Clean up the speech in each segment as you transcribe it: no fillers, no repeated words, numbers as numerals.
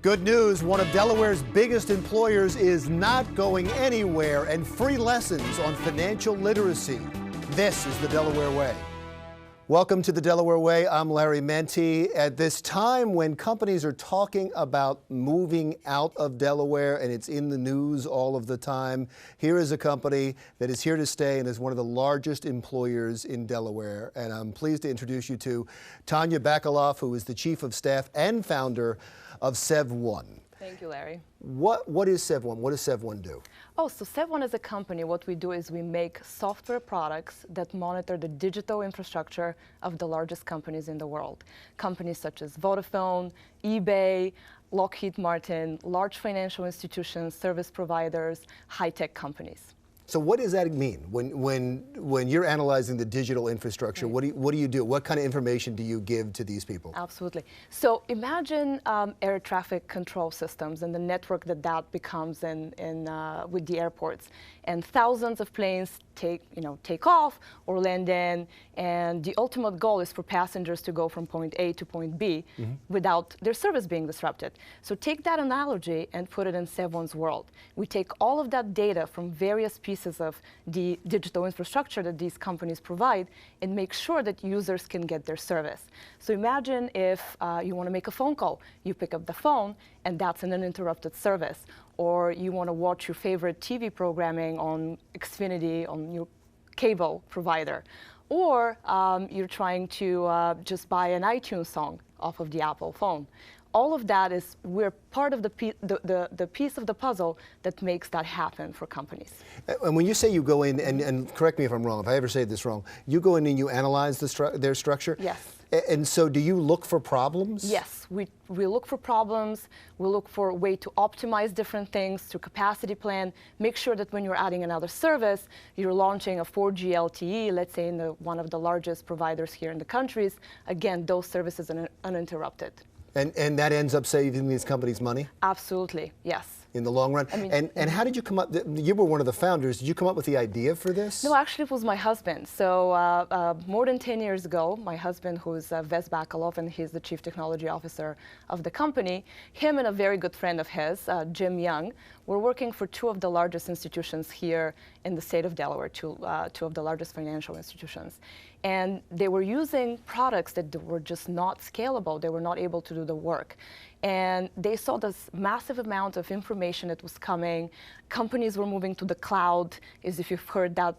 Good news, one of Delaware's biggest employers is not going anywhere, and free lessons on financial literacy. This is the Delaware Way. Welcome to the Delaware Way. I'm Larry Menti. At this time when companies are talking about moving out of Delaware and it's in the news all of the time, here is a company that is here to stay and is one of the largest employers in Delaware. And I'm pleased to introduce you to Tanya Bakalov, who is the Chief of Staff and founder of SevOne. Thank you, Larry. What is SevOne? What does SevOne do? Oh, so SevOne as a company, what we do is we make software products that monitor the digital infrastructure of the largest companies in the world. Companies such as Vodafone, eBay, Lockheed Martin, large financial institutions, service providers, high-tech companies. So what does that mean when you're analyzing the digital infrastructure? Right. What do you do? What kind of information do you give to these people? Absolutely. So imagine air traffic control systems and the network that becomes with the airports, and thousands of planes take off or land in, and the ultimate goal is for passengers to go from point A to point B without their service being disrupted. So take that analogy and put it in SevOne's world. We take all of that data from various pieces of the digital infrastructure that these companies provide and make sure that users can get their service. So imagine if you want to make a phone call, you pick up the phone and that's an uninterrupted service. Or you want to watch your favorite TV programming on Xfinity, on your cable provider. Or you're trying to just buy an iTunes song off of the Apple phone. All of that is, we're part of the piece of the puzzle that makes that happen for companies. And when you say you go in, and correct me if I'm wrong, if I ever say this wrong, you go in and you analyze their structure? Yes. And so do you look for problems? Yes, we look for problems, we look for a way to optimize different things through capacity plan, make sure that when you're adding another service, you're launching a 4G LTE, let's say in one of the largest providers here in the countries, again, those services are uninterrupted. And that ends up saving these companies money? Absolutely, yes. In the long run? I mean, and how did you come up, you were one of the founders, did you come up with the idea for this? No, actually it was my husband. So more than 10 years ago, my husband, who's Tanya Bakalov, and he's the Chief Technology Officer of the company, him and a very good friend of his, Jim Young, were working for two of the largest institutions here in the state of Delaware, two of the largest financial institutions. And they were using products that were just not scalable. They were not able to do the work. And they saw this massive amount of information that was coming. Companies were moving to the cloud, as if you've heard that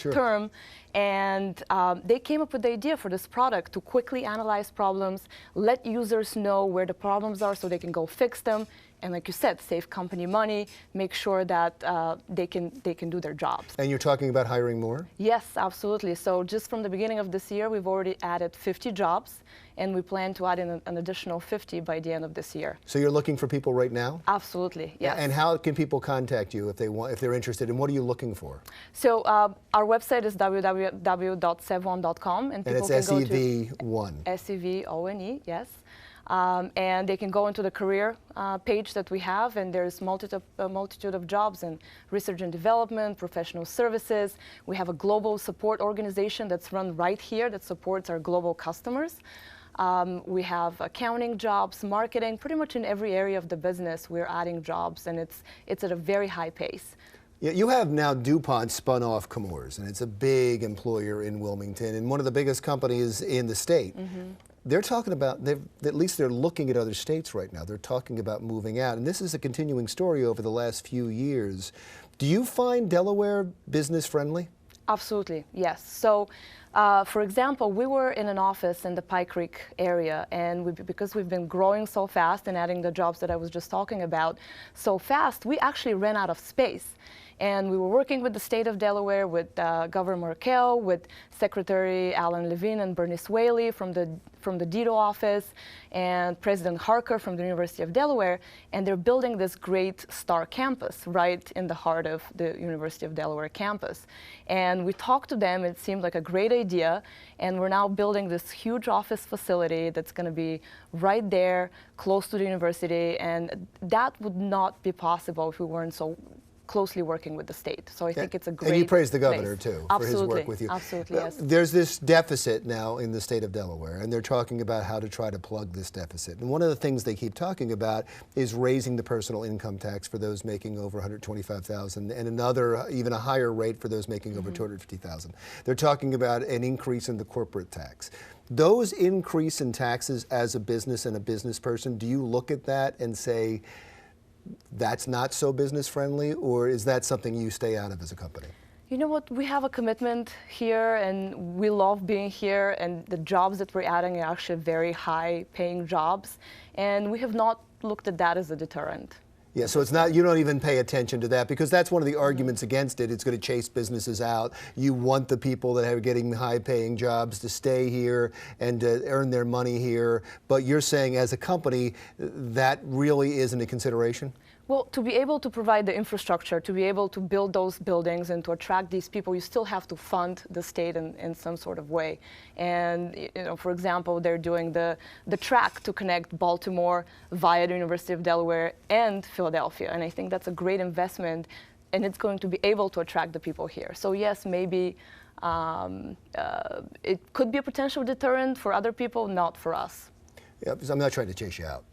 Sure. term. And they came up with the idea for this product to quickly analyze problems, let users know where the problems are so they can go fix them, and like you said, save company money, make sure that they can do their jobs. And you're talking about hiring more? Yes, absolutely. So just from the beginning of this year, we've already added 50 jobs, and we plan to add in an additional 50 by the end of this year. So you're looking for people right now? Absolutely, yes. And how can people contact you if they're interested, and what are you looking for? So our website is www.sevone.com, and people can go to SevOne. SevOne, yes. And they can go into the career page that we have, and there's a multitude of jobs in research and development, professional services. We have a global support organization that's run right here that supports our global customers. We have accounting jobs, marketing, pretty much in every area of the business we're adding jobs, and it's at a very high pace. You have now DuPont spun off Chemours, and it's a big employer in Wilmington and one of the biggest companies in the state. They're talking about, at least they're looking at other states right now. They're talking about moving out, and this is a continuing story over the last few years. Do you find Delaware business friendly? Absolutely, yes. So, for example, we were in an office in the Pike Creek area, and because we've been growing so fast and adding the jobs that I was just talking about so fast, we actually ran out of space. And we were working with the state of Delaware, with Governor Markell, with Secretary Alan Levine and Bernice Whaley from the DITO office, and President Harker from the University of Delaware, and they're building this great star campus right in the heart of the University of Delaware campus. And we talked to them, it seemed like a great idea, and we're now building this huge office facility that's going to be right there, close to the university, and that would not be possible if we weren't so closely working with the state. So I think it's a great And you praise the governor, place. too, Absolutely. for his work with you. Absolutely, yes. There's this deficit now in the state of Delaware, and they're talking about how to try to plug this deficit. And one of the things they keep talking about is raising the personal income tax for those making over $125,000, and another, even a higher rate for those making over $250,000. They're talking about an increase in the corporate tax. Those increase in taxes as a business and a business person, do you look at that and say, that's not so business friendly, or is that something you stay out of as a company? You know what, we have a commitment here and we love being here, and the jobs that we're adding are actually very high paying jobs, and we have not looked at that as a deterrent. Yeah, so it's not, you don't even pay attention to that, because that's one of the arguments against it. It's going to chase businesses out. You want the people that are getting high-paying jobs to stay here and to earn their money here. But you're saying as a company, that really isn't a consideration? Well, to be able to provide the infrastructure, to be able to build those buildings and to attract these people, you still have to fund the state in some sort of way. And, you know, for example, they're doing the track to connect Baltimore via the University of Delaware and Philadelphia. And I think that's a great investment, and it's going to be able to attract the people here. So yes, maybe it could be a potential deterrent for other people, not for us. Yeah, because I'm not trying to chase you out.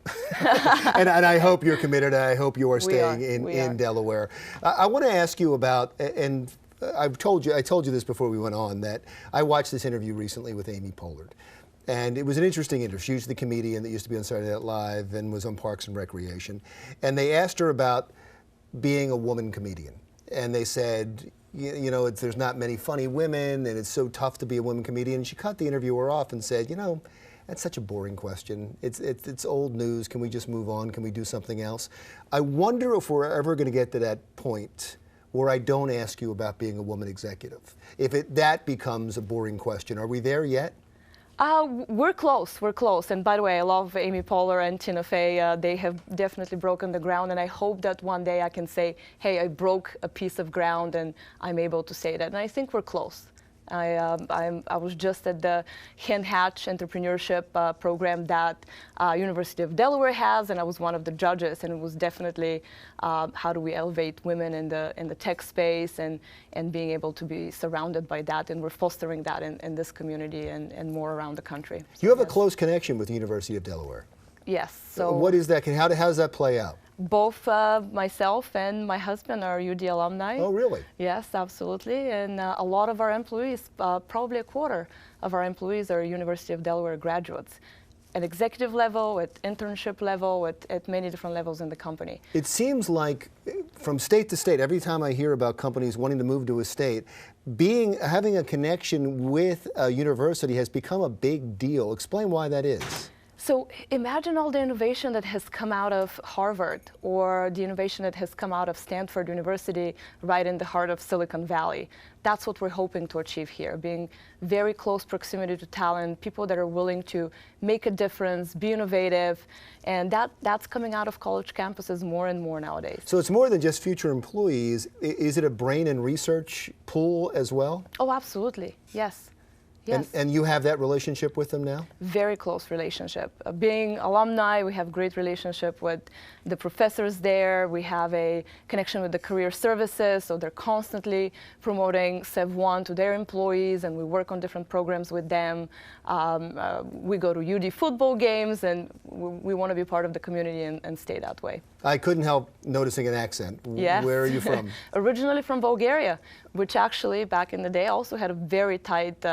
and I hope you're committed, and I hope you are staying in Delaware. I want to ask you about, and I told you this before we went on, that I watched this interview recently with Amy Pollard. And it was an interesting interview. She's the comedian that used to be on Saturday Night Live and was on Parks and Recreation. And they asked her about being a woman comedian. And they said, you know, there's not many funny women, and it's so tough to be a woman comedian. And she cut the interviewer off and said, you know, that's such a boring question. It's old news. Can we just move on? Can we do something else? I wonder if we're ever going to get to that point where I don't ask you about being a woman executive. If that becomes a boring question. Are we there yet? We're close. We're close. And by the way, I love Amy Poehler and Tina Fey. They have definitely broken the ground, and I hope that one day I can say, hey, I broke a piece of ground, and I'm able to say that. And I think we're close. I was just at the Hen Hatch entrepreneurship program that University of Delaware has, and I was one of the judges, and it was definitely how do we elevate women in the tech space, and being able to be surrounded by that, and we're fostering that in this community and more around the country. So, you have a close connection with the University of Delaware. Yes. So what is that? How does that play out? Both myself and my husband are UD alumni. Oh, really? Yes, absolutely. And a lot of our employees, probably a quarter of our employees, are University of Delaware graduates at executive level, at internship level, at many different levels in the company. It seems like from state to state, every time I hear about companies wanting to move to a state, having a connection with a university has become a big deal. Explain why that is. So imagine all the innovation that has come out of Harvard, or the innovation that has come out of Stanford University, right in the heart of Silicon Valley. That's what we're hoping to achieve here, being very close proximity to talent, people that are willing to make a difference, be innovative, and that's coming out of college campuses more and more nowadays. So it's more than just future employees. Is it a brain and research pool as well? Oh, absolutely, yes. Yes. And you have that relationship with them now? Very close relationship. Being alumni, we have great relationship with the professors there. We have a connection with the career services, so they're constantly promoting SevOne to their employees, and we work on different programs with them. We go to UD football games, and we want to be part of the community and stay that way. I couldn't help noticing an accent. Yes. Where are you from? Originally from Bulgaria, which actually back in the day also had a very tight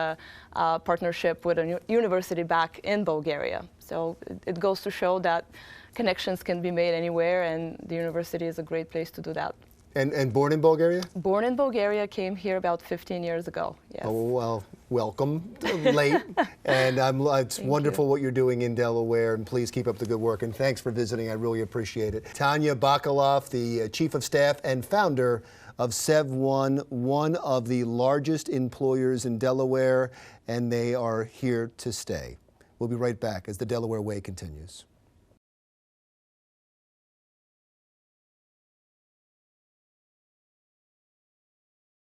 partnership with a university back in Bulgaria. So it goes to show that connections can be made anywhere, and the university is a great place to do that. And born in Bulgaria? Born in Bulgaria, came here about 15 years ago, yes. Oh, well, welcome, late. And it's wonderful what you're doing in Delaware, and please keep up the good work. And thanks for visiting, I really appreciate it. Tanya Bakalov, the Chief of Staff and founder of SevOne, one of the largest employers in Delaware, and they are here to stay. We'll be right back as the Delaware Way continues.